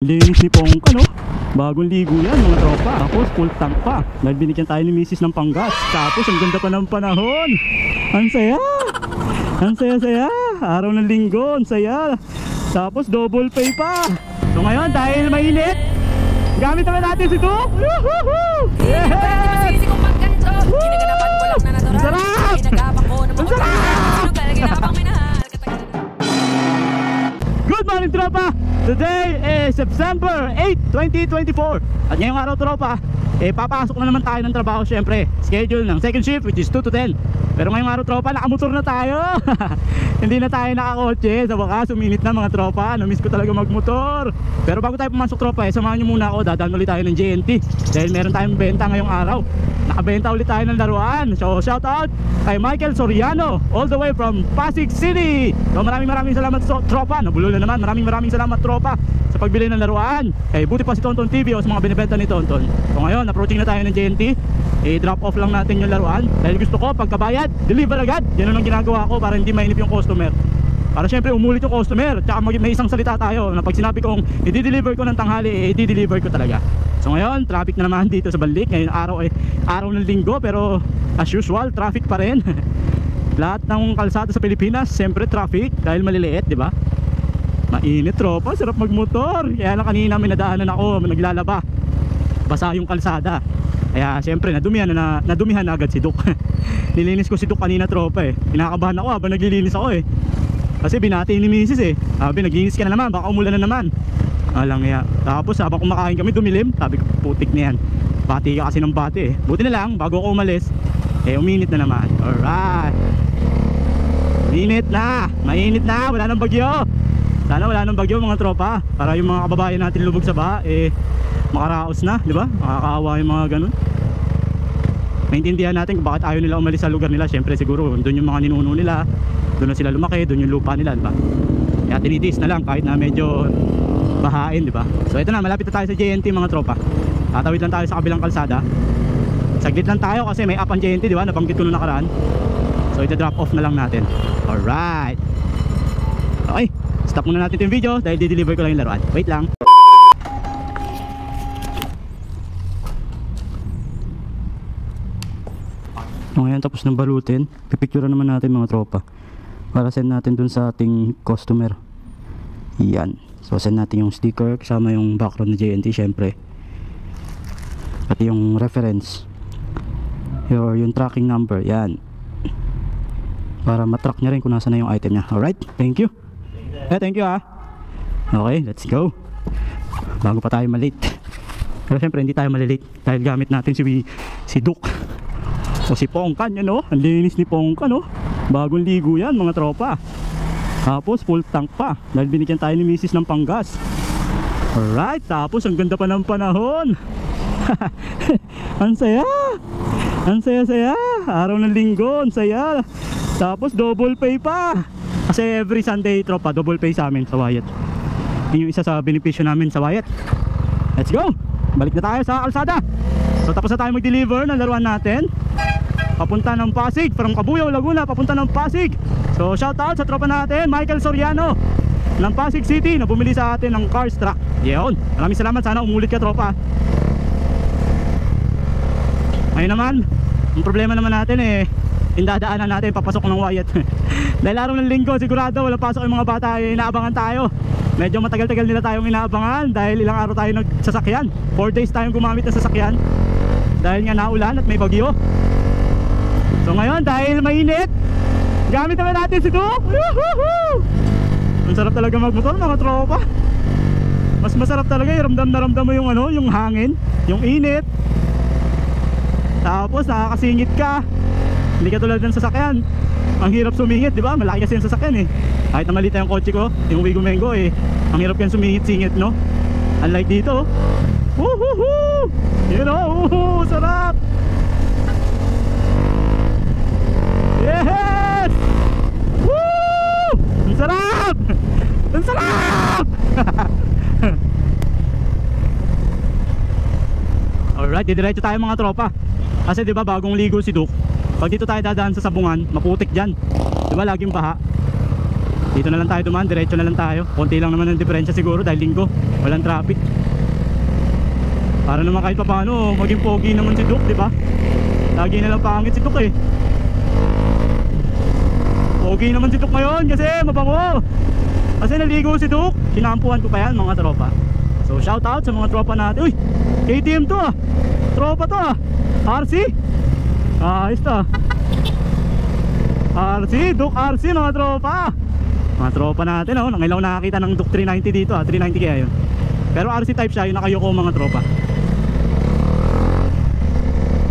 Linis ni Pongka, no? Bagong ligo yan mga tropa. Tapos full tank pa. Dahil binigyan tayo ni Mrs. ng panggas. Tapos ang ganda pa ng panahon. Ang saya. Ang saya-saya. Araw ng linggo. Ang saya. Tapos double pay pa. So ngayon dahil mainit, gamit naman natin si Duke. Yes! Ang sarap! Ang sarap! Good morning tropa! Today is September 8, 2024. At ngayong araw tropa, papasok na naman tayo ng trabaho syempre. Schedule ng second shift which is 2 to 10. Pero ngayong araw tropa, nakamotor na tayo. Hindi na tayo nakakotse. Sa wakas, uminit na mga tropa. Namiss ko talaga magmotor. Pero bago tayo pumasok tropa, samahan nyo muna ako. Dadaan ulit tayo ng JNT dahil meron tayong benta ngayong araw. Nakabenta ulit tayo ng laruan. So shout out kay Michael Soriano, all the way from Pasig City. So maraming salamat tropa. Nabulo na naman. Maraming salamat tropa sa pagbili ng laruan. Buti pa si Tonton TV o sa mga binibenta ni Tonton. So ngayon, approaching na tayo ng JNT. I-drop off lang natin yung laruan dahil gusto ko pagkabayad, deliver agad. Yan ang ginagawa ko para hindi mainip yung customer. Para syempre umulit yung customer. Tsaka may isang salita tayo na pag sinabi kong i-deliver ko ng tanghali, i-deliver ko talaga. So ngayon, traffic na naman dito sa Balik. Ngayon araw ng linggo, pero as usual, traffic pa rin. Lahat ng kalsada sa Pilipinas, syempre traffic dahil maliliit, di ba? Mainit tropa, sarap magmotor. Kaya lang kanina may nadaanan ako, naglalaba. Basa yung kalsada. Kaya syempre nadumihan na agad si Duke. Nilinis ko si Duke kanina tropa Kinakabahan ako habang naglilinis ako kasi binati ni Mrs. Sabi naglinis ka na naman, baka umulan na naman. Alang ya. Tapos habang kumakain kami dumilim. Sabi ko putik na yan. Bati ka kasi ng bati Buti na lang bago ako umalis uminit na naman. Alright. Mainit na, wala nang bagyo. Sana wala nang bagyo mga tropa. Para yung mga kababayan natin lubog sa baha makaraos na, di ba? Makakaawa yung mga ganun. Maintindihan natin kung bakit ayaw nila umalis sa lugar nila. Syempre siguro doon yung mga ninuno nila, doon na sila lumaki, doon yung lupa nila, di ba? Kaya tinitiis na lang kahit na medyo bahain, di ba? So ito na, malapit na tayo sa JNT mga tropa. Tatawid lang tayo sa kabilang kalsada. Saglit lang tayo kasi may up ang JNT, di ba? Nabanggit ko nung nakaraan. So ito drop off na lang natin. Alright. Okay, stop muna natin yung video dahil di-deliver ko lang yung laruan. Wait lang. Ngayon tapos ng balutin, pipicturean naman natin mga tropa para send natin dun sa ating customer. Yan. So send natin yung sticker kasama yung background na JNT syempre. Pati yung reference. Yung tracking number. Yan. Para matrack niya rin kung nasa na yung item niya. Alright. Thank you. Thank you Okay, let's go. Bago pa tayo malate. Pero syempre hindi tayo malilate dahil gamit natin si Duke. O si Pongka niya no. Ang linis ni Pongka no. Bagong ligo yan mga tropa. Tapos full tank pa dahil binigyan tayo ni Mrs. ng panggas. Alright. Tapos ang ganda pa ng panahon. Ang saya. Ang saya-saya. Araw ng linggo. Ang saya. Tapos double pay pa. Kasi every Sunday tropa double pay sa amin sa Wyatt. Yun yung isa sa benepisyo namin sa Wyatt. Let's go. Balik na tayo sa kalsada. So tapos na tayo mag-deliver ng laruan natin papunta ng Pasig, from Cabuyao, Laguna papunta ng Pasig. So shout out sa tropa natin Michael Soriano ng Pasig City na bumili sa atin ng cars truck. Yun, maraming salamat, sana umulit ka tropa. Ngayon naman, ang problema naman natin indadaanan natin papasok ng Wyatt. Dahil araw ng linggo sigurado walang pasok yung mga bata, inaabangan tayo. Medyo matagal-tagal nila tayong inaabangan dahil ilang araw tayo nagsasakyan. 4 days tayong gumamit ng sasakyan dahil nga naulan at may bagyo. So ngayon dahil mainit, gamit naman natin si Duke. Ang sarap talaga magmotor mga tropa. Mas masarap talaga ramdam na ramdam mo yung yung hangin, yung init. Tapos nakakasingit ka. Hindi ka tulad ng sasakyan. Ang hirap sumingit, di ba? Malaki kasi yung sasakyan Kahit na maliit yung kotse ko, yung Wigo Mango ang hirap yan sumingit-singit no. Unlike dito. Woohoo! You know, sarap. Yes! Woo! Ang sarap! Ang sarap! Alright, didiretso tayo mga tropa. Kasi diba bagong ligo si Duke. Pag dito tayo dadaan sa sabungan, maputik dyan. Diba laging baha. Dito na lang tayo dumaan, diretso na lang tayo. Konti lang naman ang diferensya siguro dahil linggo. walang traffic. Para naman kahit papaano maging pogi naman si Duke, di ba? Lagi na lang pangit si Duke eh. Pogi naman si Duke ngayon kasi mabango. Kasi naligo si Duke. Sinampuhan ko pa yan mga tropa. So shout out sa mga tropa natin. Uy, KTM to ah. Tropa to ah. RC. Ayos to ah. RC, Duke RC mga tropa. Mga tropa natin oh. Nangilaw nakakita ng Duke 390 dito ah. 390 kaya yun. Pero RC type siya, yung nakayoko mga tropa.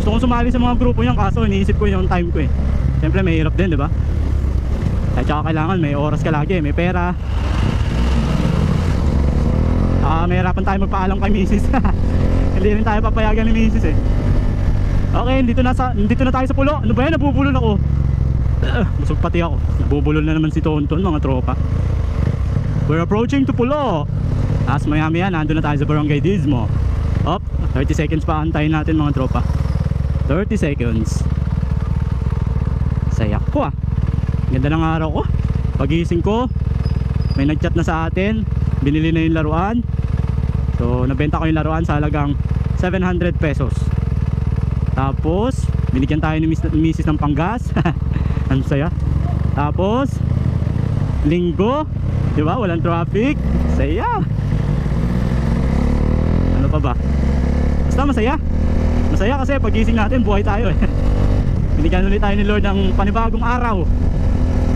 Gusto kong sumali sa mga grupo yan, kaso iniisip ko yung time ko eh. Siyempre may hirap din, di ba? At saka kailangan may oras ka lagi, may pera. May harapan tayo magpaalam kay misis. Hindi rin tayo papayagan ni misis eh. Okay, dito na tayo sa pulo. Ano ba yan? Nabubulol ako. Busog pati ako. Nabubulol na naman si Tonton mga tropa. We're approaching to pulo. As maya maya, nandun na tayo sa Barangay Dismo. Up, 30 seconds pa antayin natin mga tropa. 30 seconds. Sayak ko ah. Ganda ng araw ko. Pagising ko, may nagchat na sa atin. Binili na yung laruan. So nabenta ko yung laruan sa halagang 700 pesos. Tapos binigyan tayo ni Mrs. ng panggas. Ang saya. Tapos linggo, di ba? Walang traffic. Saya. Ano pa ba? Basta masaya. Masaya kasi pagising natin buhay tayo eh. Binigyan ulit tayo ni Lord ng panibagong araw.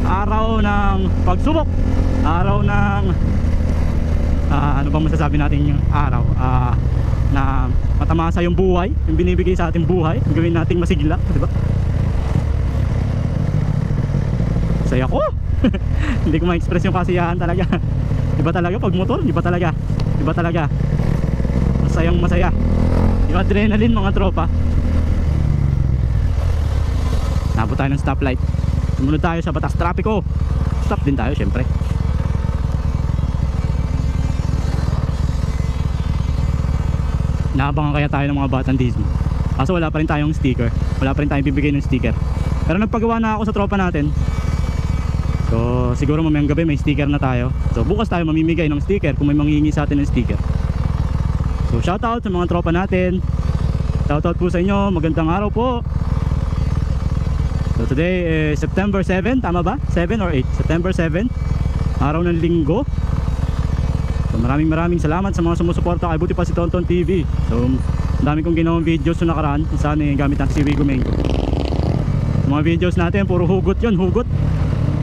Araw ng pagsubok. Araw ng ano bang masasabi natin yung araw? Na matamasa yung buhay, yung binibigay sa ating buhay, gawin nating masigla, di ba? Saya ko. Hindi ko ma-express yung kasiyahan talaga. Iba talaga pag motor, iba talaga. Iba talaga. Masayang masaya. Yung adrenaline mga tropa. Nabot tayo ng stoplight. Sumunod tayo sa batas trapiko. Stop din tayo syempre. Naabangan kaya tayo ng mga batang Dismo. Kaso wala pa rin tayong sticker. Wala pa rin tayong bibigay ng sticker. Pero nagpagawa na ako sa tropa natin. So siguro mamayang gabi may sticker na tayo. So bukas tayo mamimigay ng sticker kung may manghihingi sa atin ng sticker. So shoutout sa mga tropa natin. Shoutout po sa inyo. Magandang araw po. So today is September 7. Tama ba? 7 or 8? September 7. Araw ng linggo. So maraming salamat sa mga sumusuporta kay Buti pa si Tonton TV. So dami kong ginawang videos na nakaraan. Sana gamit natin si Wigo Mengo. Mga videos natin puro hugot yun. Hugot.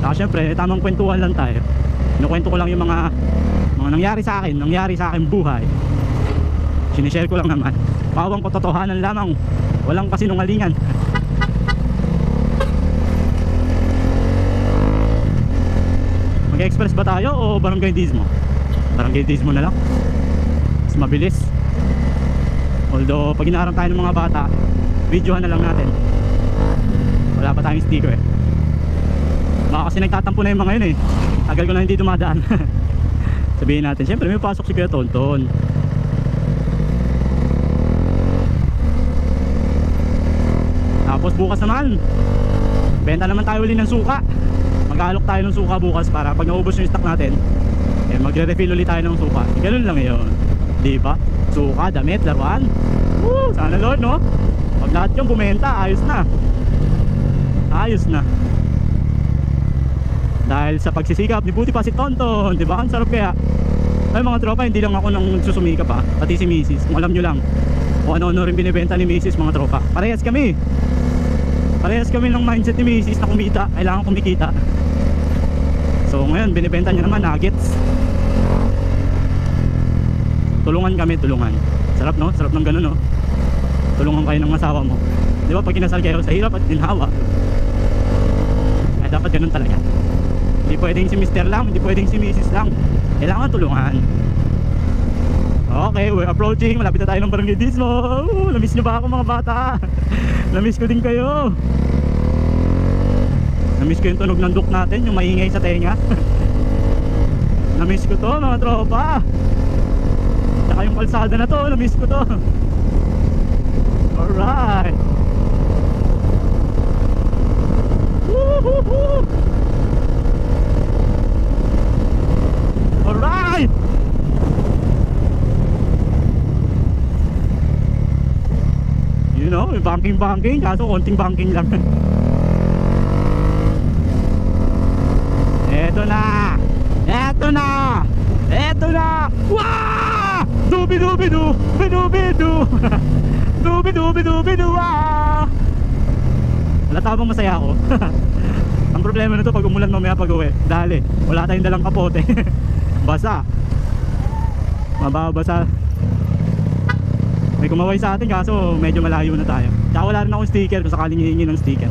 Saka syempre tamang kwentuhan lang tayo. Kinukwento ko lang yung mga nangyari sa akin buhay. Sinishare ko lang naman. Pawang ko totohanan lamang. Walang kasinungalingan. Mag-express ba tayo o Barangay Dismo? Barangay Dismo na lang. Mas mabilis. Although pag inaarang tayo ng mga bata, videohan na lang natin. Wala pa tayong sticker eh. Baka kasi nagtatampo na yung mga yun eh. Tagal ko na hindi dumadaan. Sabihin natin, syempre may pasok si Kuya Tonton. Tapos bukas naman benta naman tayo ulit ng suka. Mag-aalok tayo ng suka bukas para pag naubos yung stock natin magre-refill ulit tayo ng suka. Ganun lang yun, diba? Suka, damit, laruan. Sana Lord no? Pag lahat yung bumenta, ayos na. Ayos na. Dahil sa pagsisikap ni Buti pa si Tonton, diba? Ang sarap kaya. Ay mga tropa, hindi lang ako nang nagsusumikap ha. Pati si Mrs. Kung alam nyo lang kung ano-ano rin binibenta ni Mrs. mga tropa. Parehas kami ng mindset ni Mrs. na kumita. Kailangan kumikita. So ngayon binibenta niya naman nuggets. Tulungan kami, tulungan. Sarap no? Sarap ng ganun no? Tulungan kayo ng asawa mo. Di ba pag kinasal kayo sa hirap at ginhawa, ay dapat ganun talaga. Hindi pwedeng si Mr. lang, hindi pwedeng si Mrs. lang. Kailangan tulungan. Okay, we're approaching. Malapit na tayo ng Barangay Dismo. Namiss nyo ba ako mga bata? Namiss ko din kayo. Namiss ko yung tunog ng Duke natin, yung maingay sa tenga. Namiss ko to mga tropa. Tsaka yung kalsada na to, namiss ko to. Alright. Woohoo! Alright. oh, banking, kaso konting banking lang. Eto na! Eto na! Eto na! Wah! Dubi-dubi-du! Bidu-bidu! Dubi-dubi-dubi-du! Wah! Halata bang masaya ako? Ang problema nito pag umulan mamaya pag uwi, dali, wala tayong dalang kapote. Basa. Mababasa. May kumaway sa atin kaso medyo malayo na tayo. Tsaka wala rin akong sticker kung sakaling hihingi ng sticker.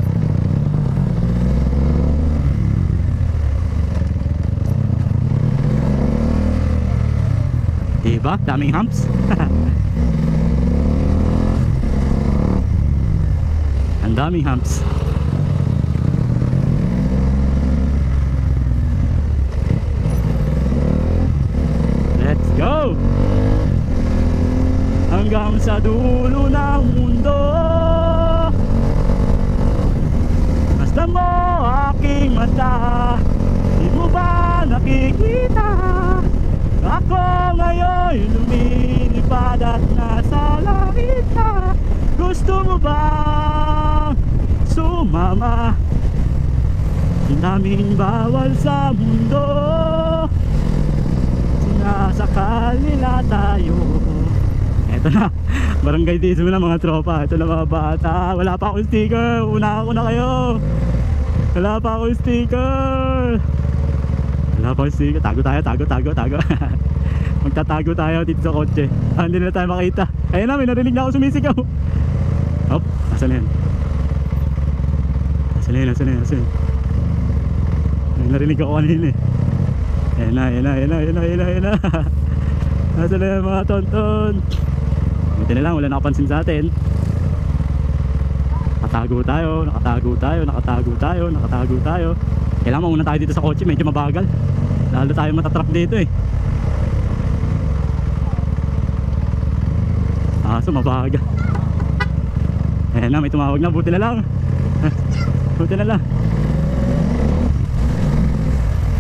Diba? Daming humps. Ang daming humps. Let's go! Hanggang sa dulo ng mundo, basta mo aking mata, di mo ba nakikita? Ako ngayon lumilipad at nasa langit na. Gusto mo bang sumama? Daming bawal sa mundo, sinasakal nila tayo. Eto na, barangay diesel na mga tropa. Ito na mga bata. Wala pa akong sticker. Una ako na kayo. Wala pa akong sticker. Wala pa akong sticker. Tago tayo, tago. Magtatago tayo dito sa kotse. Hindi na tayo makita. Ayun na, may narinig na ako sumisigaw. Hop, nasa na yan? Nasa na yan? May narinig ako kanina eh. Ayun na. Nasa na yan mga tonton. Buti na lang, wala nakapansin sa atin. Nakatago tayo. Kailangan mauna tayo dito sa kotse, medyo mabagal. Lalo tayo matatrap dito eh. So mabagal. Ayan na, may tumawag na, buti na lang.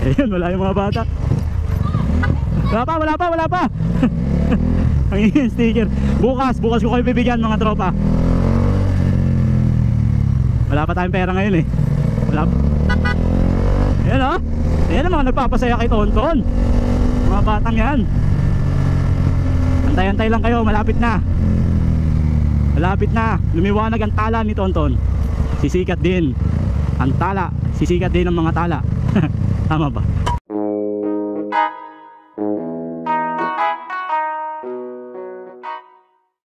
Ayun, wala yung mga bata. Wala pa. Ang ingin sticker. Bukas ko kayo bibigyan mga tropa. Wala pa tayong pera ngayon eh. Wala pa. Ayan o. Ayan ang mga nagpapasaya kay Tonton. Mga batang yan. Antay-antay lang kayo, malapit na. Lumiwanag ang tala ni Tonton. Sisikat din ang tala. Sisikat din ang mga tala. Tama ba?